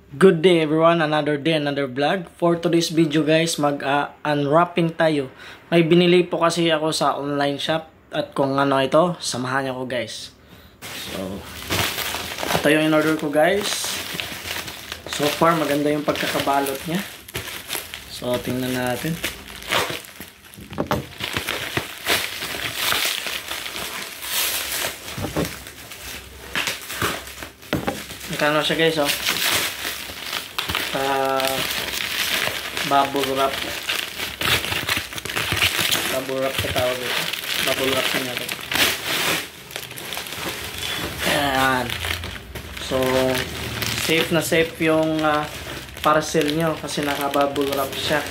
Good day everyone, another day, another vlog. For today's video guys, mag-unwrapping tayo. May binili po kasi ako sa online shop. At kung ano ito, samahan niyo ko guys. So, ito yung in-order ko guys. So far, maganda yung pagkakabalot niya. So, tingnan natin. Magkano siya guys oh. Bubble wrap sa tawag ito. Bubble wrap niya ito. Ayan. So safe na safe yung parcel nyo kasi naka bubble wrap siya.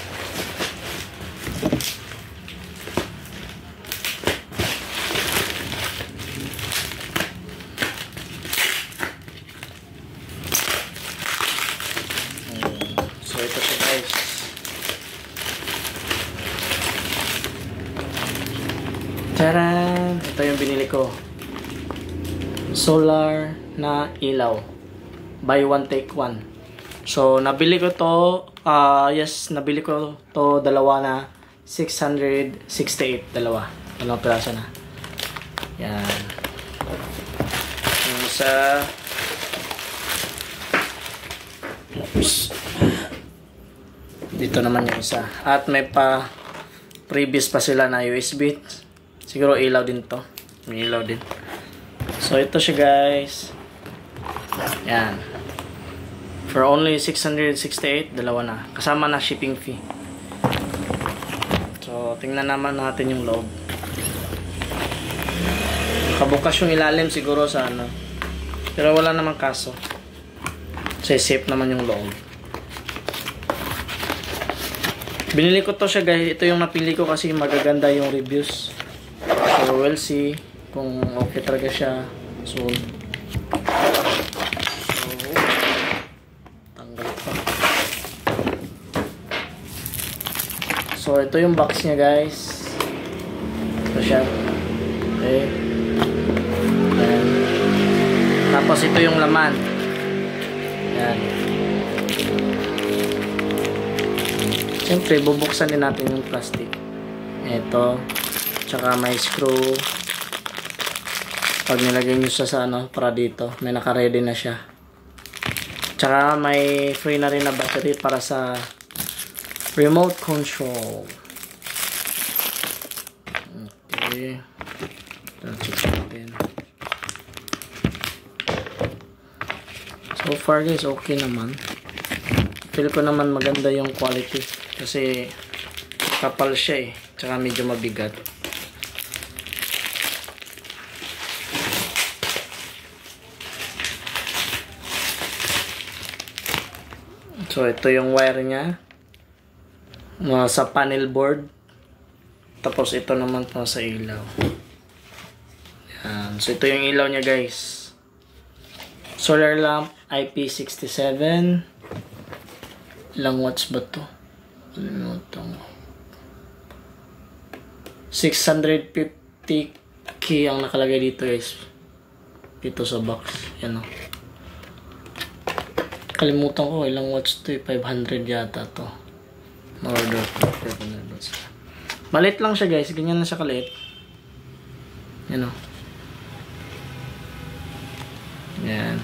So ito siya guys. Taran! Ito yung binili ko. Solar na ilaw. Buy one take one. So nabili ko to, nabili ko to dalawa na 668. Dalawang piraso na. Yan. Yung isa. Dito naman yung isa. At may pa previous pa sila na USB. Siguro ilaw din to. May ilaw din. So ito siya guys. Yan. For only 668, dalawa na. Kasama na shipping fee. So tingnan naman natin yung loob. Kabukas yung ilalim siguro sa ano. Pero wala namang kaso. Kasi safe naman yung loob. Binili ko to siya guys. Ito yung napili ko kasi magaganda yung reviews. So we'll see kung okay talaga siya. So tanggal pa. So ito yung box niya guys. Ito siya. Okay. Ayan. Tapos ito yung laman. Ayan. Siyempre, bubuksan din natin yung plastic. Ito. Tsaka may screw. Pag nilagay nyo siya sa ano, para dito, may naka-ready na siya. Tsaka may free na rin na battery para sa remote control. Okay. Check natin. So far guys, okay naman. Feel ko naman maganda yung quality. Kasi kapal siya eh. Tsaka medyo mabigat. So ito yung wire niya. Sa panel board. Tapos ito naman po sa ilaw. Yan. So ito yung ilaw niya guys. Solar lamp IP67. Ilang watts ba to? 650 key ang nakalagay dito guys. Dito sa box. Yan o. Kalimutan ko ilang watts to eh. 500 yata to. Order ko. 500 watts. Maliit lang siya guys. Ganyan lang siya kaliit. Yan o. Yan.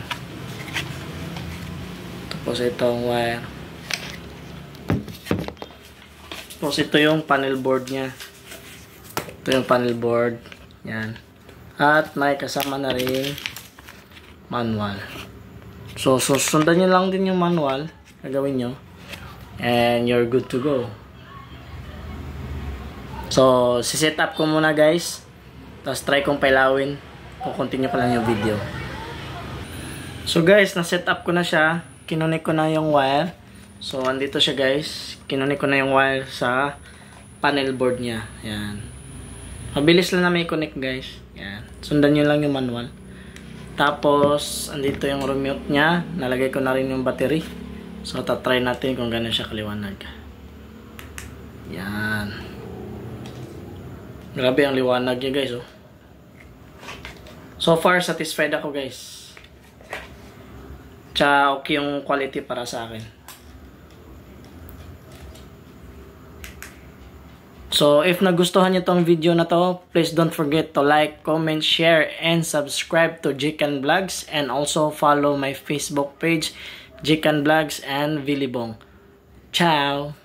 Tapos ito ang wire. Tapos ito yung panel board niya. Ito yung panel board. Yan. At may kasama na rin manual. So sundan nyo lang din yung manual. Gagawin nyo. And you're good to go. So siset up ko muna guys. Tapos try kong pailawin. Kung continue pa lang yung video. So guys, na-set up ko na siya. Kinunik ko na yung wire. So andito siya guys. Kinunik ko na yung wire sa panel board niya. Yan. Mabilis lang na may connect guys. Yan. Sundan nyo lang yung manual. Tapos andito yung remote niya. Nalagay ko na rin yung battery. So tatry natin kung gano'n siya kaliwanag. Yan. Grabe ang liwanag niya guys oh. So far satisfied ako guys. Tsaka okay yung quality para sa akin. So, if nagustuhan nyo tong video na to, please don't forget to like, comment, share, and subscribe to Jikan Vlogs. And also follow my Facebook page, Jikan Vlogs and Vilibong. Ciao!